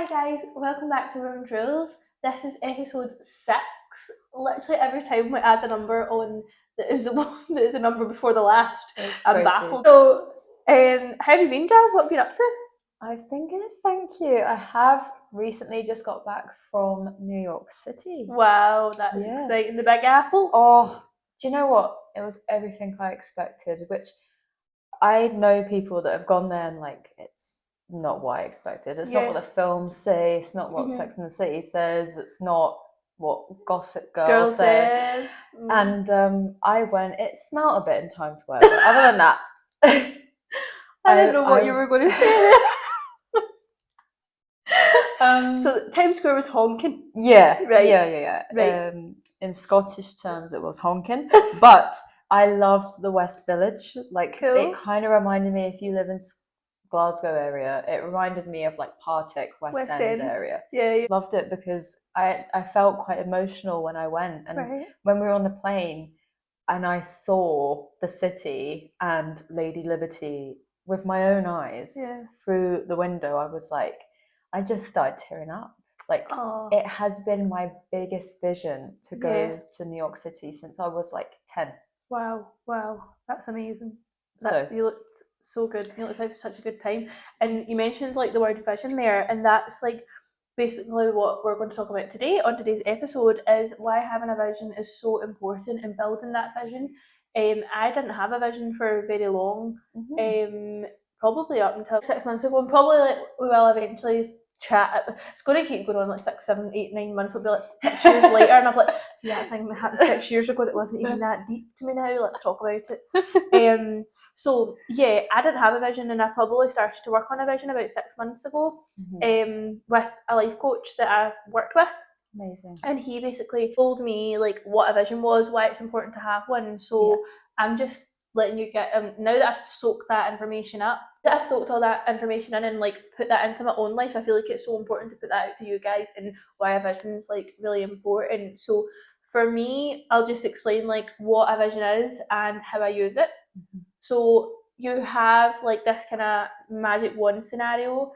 Hi guys, welcome back to Women's Rules. This is episode 6. Literally every time we add a number on that is a number before the last, I'm baffled. So, how have you been, Jazz? What have you been up to? I've been good, thank you. I have recently just got back from New York City. Wow, that's exciting. The Big Apple. Oh, do you know what? It was everything I expected, which I know people that have gone there and it's not what I expected. It's not what the films say, it's not what Sex and the City says, it's not what Gossip Girl says. And I went, it smelled a bit in Times Square, but other than that, I didn't know what you were going to say. So Times Square was honking. Yeah, right. Yeah. Right. In Scottish terms, it was honking, but I loved the West Village. Cool. It kind of reminded me, if you live in Glasgow area, it reminded me of Partick, West End area. Yeah. Loved it because I felt quite emotional when I went, and when we were on the plane, and I saw the city and Lady Liberty with my own eyes through the window, I was like, I just started tearing up. It has been my biggest vision to go to New York City since I was 10. Wow, that's amazing. You looked so good. You looked like such a good time. And you mentioned the word vision there, and that's basically what we're going to talk about today on today's episode, is why having a vision is so important in building that vision. I didn't have a vision for very long. Probably up until 6 months ago, and probably we will eventually chat. It's going to keep going on 6, 7, 8, 9 months. It'll be 6 years later, and I'm see that thing that happened 6 years ago that wasn't even that deep to me now. Let's talk about it. So yeah, I didn't have a vision, and I probably started to work on a vision about 6 months ago. With a life coach that I worked with. Amazing. And he basically told me what a vision was, why it's important to have one. So I'm just letting you get now that I've soaked that information up, that I've soaked all that information in and put that into my own life, I feel like it's so important to put that out to you guys and why a vision is really important. So for me, I'll just explain what a vision is and how I use it. So you have this kind of magic wand scenario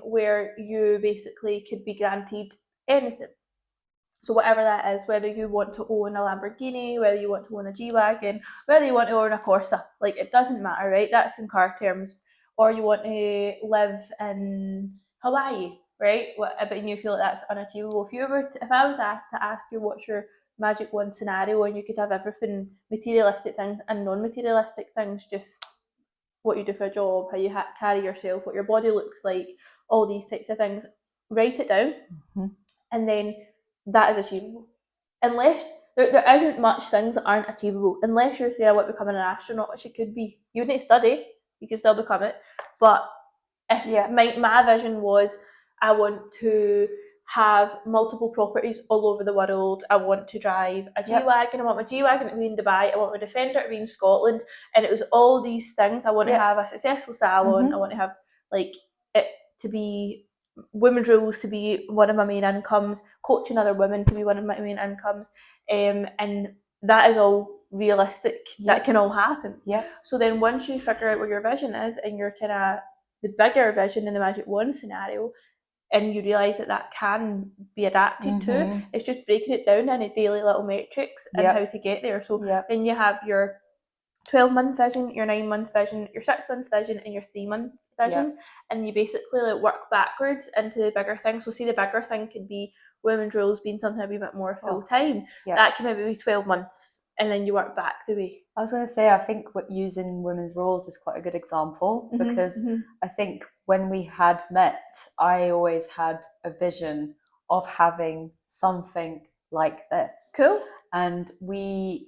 where you basically could be granted anything. So whatever that is, whether you want to own a Lamborghini, whether you want to own a G-Wagon, whether you want to own a Corsa, it doesn't matter, right? That's in car terms. Or you want to live in Hawaii, right? But you feel that's unachievable. If I was to ask you what's your magic wand scenario, and you could have everything, materialistic things and non-materialistic things, just what you do for a job, how you carry yourself, what your body looks like, all these types of things, write it down, and then that is achievable. Unless there isn't much things that aren't achievable, unless you're saying I want to become an astronaut, which it could be. You wouldn't study, you can still become it. But if my vision was, I want to have multiple properties all over the world. I want to drive a G-Wagon. I want my G-Wagon to be in Dubai. I want my Defender to be in Scotland. And it was all these things. I want to have a successful salon. I want to have it to be Women's Rules to be one of my main incomes, coaching other women to be one of my main incomes, and that is all realistic. That can all happen. So then once you figure out what your vision is, and you're kind of the bigger vision in the magic wand scenario, and you realise that can be adapted to, it's just breaking it down into daily little metrics and how to get there. So then you have your 12-month vision, your 9-month vision, your 6-month vision, and your 3-month vision, and you basically work backwards into the bigger thing. So see, the bigger thing could be Women's Rules being something a wee bit more full time. That can maybe be 12 months, and then you work back the way. I was going to say, I think using Women's Rules is quite a good example, because I think when we had met, I always had a vision of having something like this. Cool. And we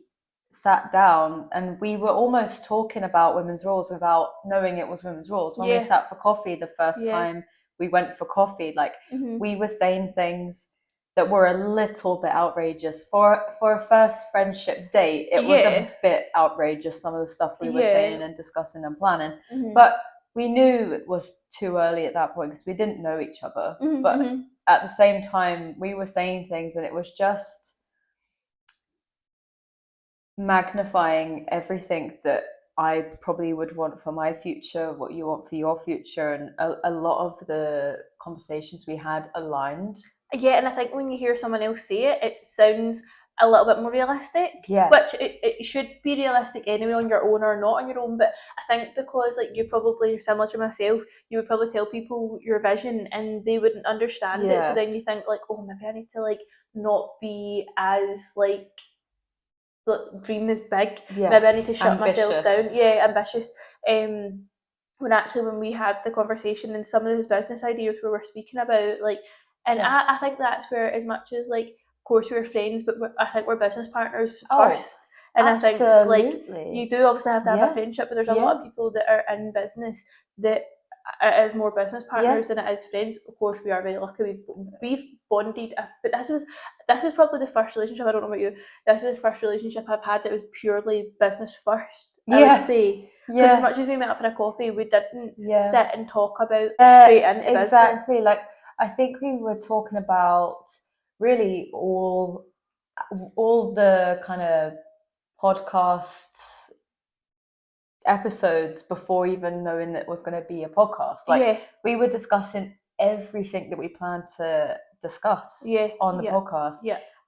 sat down and we were almost talking about Women's Rules without knowing it was Women's Rules. When we sat for coffee the first time we went for coffee, we were saying things that were a little bit outrageous for a first friendship date. It was a bit outrageous, some of the stuff we were saying and discussing and planning, but we knew it was too early at that point because we didn't know each other. But at the same time, we were saying things, and it was just magnifying everything that I probably would want for my future, what you want for your future, and a lot of the conversations we had aligned. Yeah, and I think when you hear someone else say it, it sounds a little bit more realistic. Yeah. Which it should be realistic anyway on your own or not on your own. But I think because like you probably, similar to myself, you would probably tell people your vision and they wouldn't understand it. So then you think like, oh, maybe I need to like not be as like dream is big. Maybe I need to shut myself down. Yeah, ambitious. When we had the conversation and some of the business ideas we were speaking about, like, and I think that's where, as much as like, of course we were friends, but I think we're business partners first. And absolutely. I think like you do obviously have to have a friendship, but there's a lot of people that are in business that it is more business partners than it is friends. Of course, we are very lucky. We've bonded, but this was probably the first relationship. I don't know about you. This is the first relationship I've had that was purely business first. I would say, because as much as we met up for a coffee, we didn't sit and talk about straight into business. Exactly. Like I think we were talking about really all the kind of podcasts episodes before even knowing that it was going to be a podcast. Like we were discussing everything that we planned to discuss on the podcast.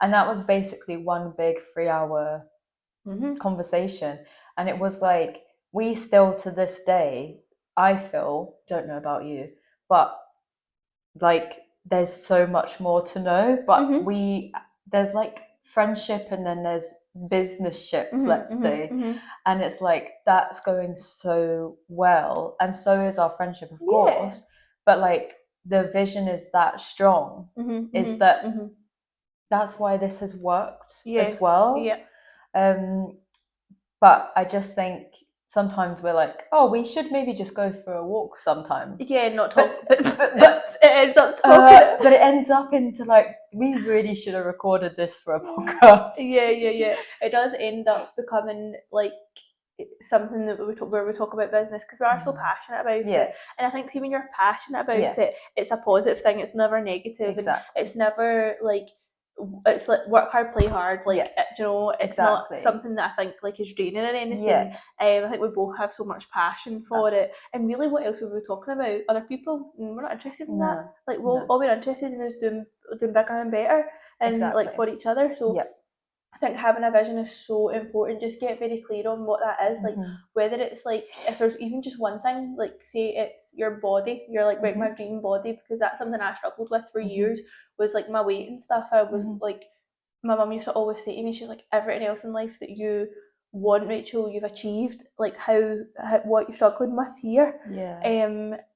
And that was basically one big 3-hour conversation. And it was like, we still to this day, I feel, don't know about you, but like there's so much more to know. But there's like friendship and then there's business-ship, let's say. And it's like, that's going so well. And so is our friendship, of course. But like the vision is that strong, is that that's why this has worked as well. But I just think sometimes we're like, oh, we should maybe just go for a walk sometime. Yeah, not talk, but it ends up talking. But it ends up into like, we really should have recorded this for a podcast. Yeah. It does end up becoming like something that where we talk about business because we are so passionate about it. And I think see when you're passionate about it, it's a positive thing. It's never negative. And it's never like, it's like work hard, play hard. Like it's not something that I think like is draining or anything. I think we both have so much passion for it. And really, what else were we talking about? Other people, we're not interested in that. Like all we're interested in is doing bigger and better, and like for each other. So I think having a vision is so important. Just get very clear on what that is. Like whether it's like, if there's even just one thing, like say it's your body, you're like, right, my dream body, because that's something I struggled with for years, was like my weight and stuff. I was like, my mum used to always say to me, she's like, everything else in life that you want, Rachel, you've achieved. Like how what you're struggling with here.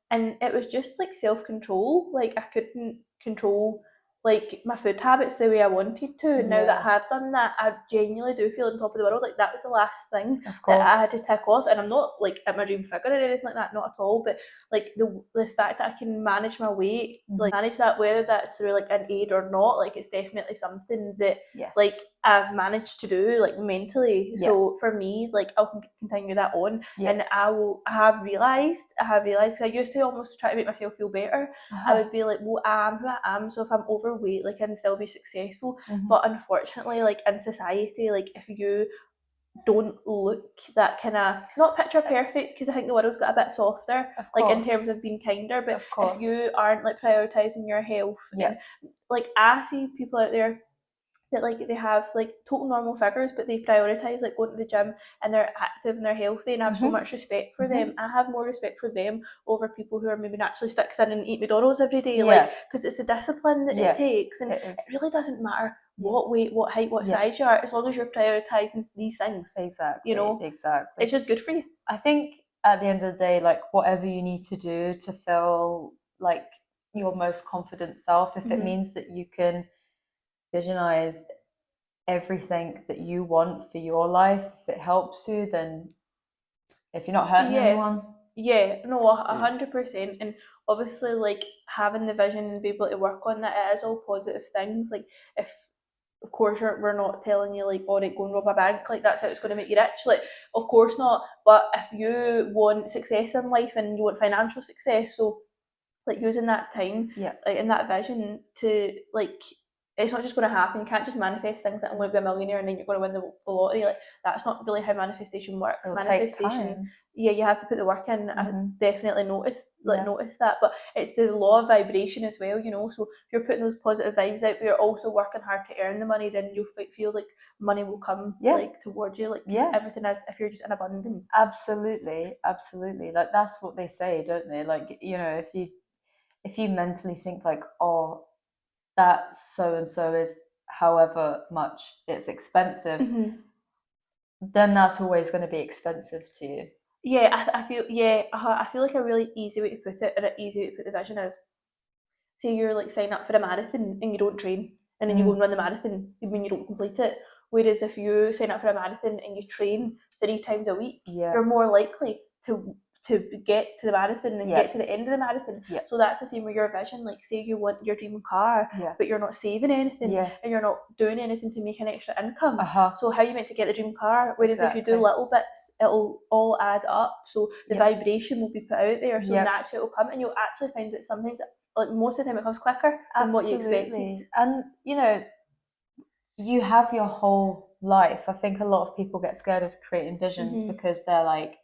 And it was just like self-control. Like I couldn't control like my food habits the way I wanted to. And now that I have done that, I genuinely do feel on top of the world. Like that was the last thing that I had to tick off. And I'm not like at my dream figure or anything like that, not at all. But like the fact that I can manage my weight, like manage that, whether that's through like an aid or not, like it's definitely something that like I've managed to do like mentally. So for me, like I'll continue that on, and I have realised because I used to almost try to make myself feel better. I would be like, well, I am who I am, so if I'm overweight, like I can still be successful. But unfortunately, like in society, like if you don't look that kind of, not picture perfect, because I think the world's got a bit softer, like in terms of being kinder, but if you aren't like prioritising your health, and like I see people out there that like they have like total normal figures, but they prioritise like going to the gym and they're active and they're healthy, and I have so much respect for them. I have more respect for them over people who are maybe naturally stick thin and eat McDonald's every day, like, because it's a discipline that it takes, and it really doesn't matter what weight, what height, what size you are, as long as you're prioritising these things. Exactly. Exactly. It's just good for you. I think at the end of the day, like whatever you need to do to feel like your most confident self, if it means that you can visualize everything that you want for your life, if it helps you, then if you're not hurting anyone, 100%. And obviously like having the vision and be able to work on that, it is all positive things. Like if of course we're not telling you like, all right, go and rob a bank, like that's how it's going to make you rich, like of course not. But if you want success in life and you want financial success, so like using that time like in that vision to like it's not just going to happen. You can't just manifest things that I'm going to be a millionaire and then you're going to win the lottery. Like, that's not really how manifestation works. It'll Manifestation, take time. yeah, you have to put the work in. Mm-hmm. I definitely noticed that, but it's the law of vibration as well, you know. So if you're putting those positive vibes out, but you're also working hard to earn the money, then you'll feel like money will come like towards you, like everything is, if you're just in abundance. Absolutely. Like, that's what they say, don't they? Like, you know, if you mentally think like, oh, that so and so is however much it's expensive, then that's always going to be expensive to you. Yeah, I feel like a really easy way to put it, and an easy way to put the vision is, say you're like signing up for a marathon and you don't train, and then you go and run the marathon when you don't complete it. Whereas if you sign up for a marathon and you train 3 times a week, you're more likely to get to the marathon and get to the end of the marathon. So that's the same with your vision. Like, say you want your dream car, but you're not saving anything and you're not doing anything to make an extra income. So how are you meant to get the dream car? Whereas if you do little bits, it'll all add up. So the vibration will be put out there. So naturally it'll come, and you'll actually find that sometimes, like most of the time, it comes quicker than what you expected. And you know, you have your whole life. I think a lot of people get scared of creating visions because they're like,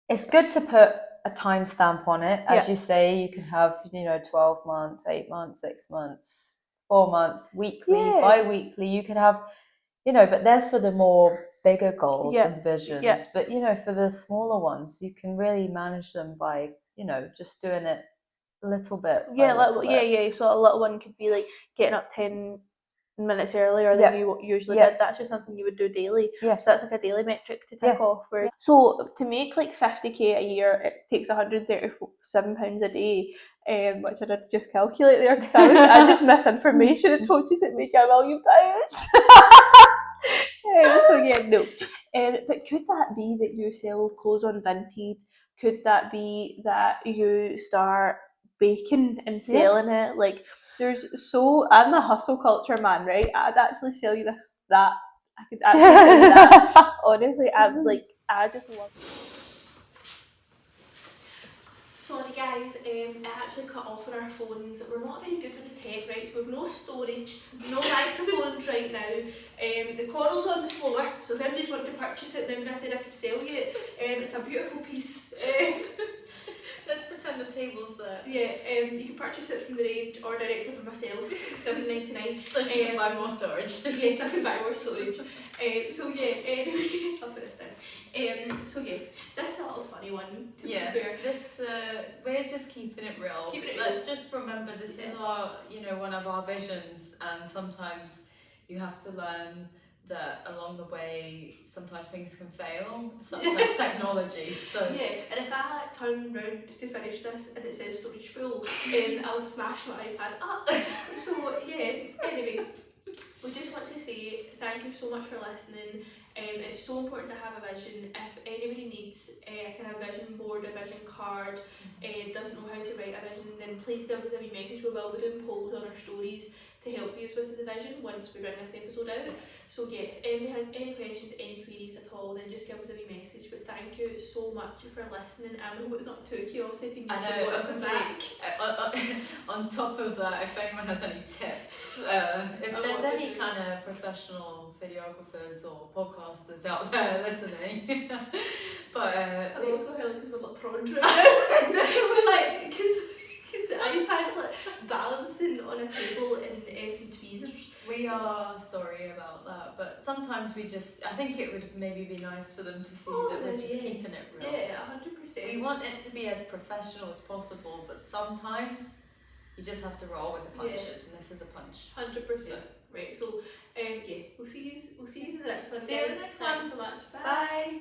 it's good to put a timestamp on it. As you say, you can have, you know, 12 months, 8 months, 6 months, 4 months, weekly, bi-weekly. You can have, you know, but they're for the more bigger goals and visions. But, you know, for the smaller ones, you can really manage them by, you know, just doing it little bit. So a little one could be like getting up 10 minutes earlier than you usually did. That's just something you would do daily. So that's like a daily metric to tick off. Whereas, so to make like 50k a year, it takes £137 a day, which I did just calculate there because I just misinformation and told you it made you £1 million. But could that be that you sell clothes on Vinted? Could that be that you start baking and selling it? Like, I'm a hustle culture man, right? I'd actually sell you that. I could actually sell you that. Honestly, I just love it. Sorry guys, it actually cut off on our phones. We're not very good with the tech, right? So we've no storage, no microphones right now. The coral's on the floor, so if anybody's wanting to purchase it, remember I said I could sell you it. It's a beautiful piece. Let's pretend the table's there. Yeah, you can purchase it from the range or directly from myself, $7.99. So she can buy more storage. Yes, I can buy more storage. Anyway, I'll put this down. That's a little funny one, to be fair. This, we're just keeping it real. Let's just remember this is our, you know, one of our visions, and sometimes you have to learn that along the way sometimes things can fail, such as technology. So and if I turn round to finish this and it says storage full, I'll smash my iPad up. So anyway, we just want to say thank you so much for listening. It's so important to have a vision. If anybody needs a kind of vision board, a vision card, doesn't know how to write a vision, then please give us a wee message. We will be doing polls on our stories to help you with the vision once we bring this episode out. So if anybody has any questions, any queries at all, then just give us a wee message. But thank you so much for listening. I hope it's not too chaotic and you I know, on top of that, if anyone has any tips, if there's any kind of professional videographers or podcasters out there listening, but we also heard because we're like prawns right now. Because the iPad's like balancing on a table in some tweezers. We are sorry about that, but sometimes I think it would maybe be nice for them to see that we're just keeping it real. Yeah, 100%. We want it to be as professional as possible, but sometimes you just have to roll with the punches, and this is a punch. 100%. So. Right, so we'll see you in the next one. See you in the next one. Thanks so much. Bye. Bye.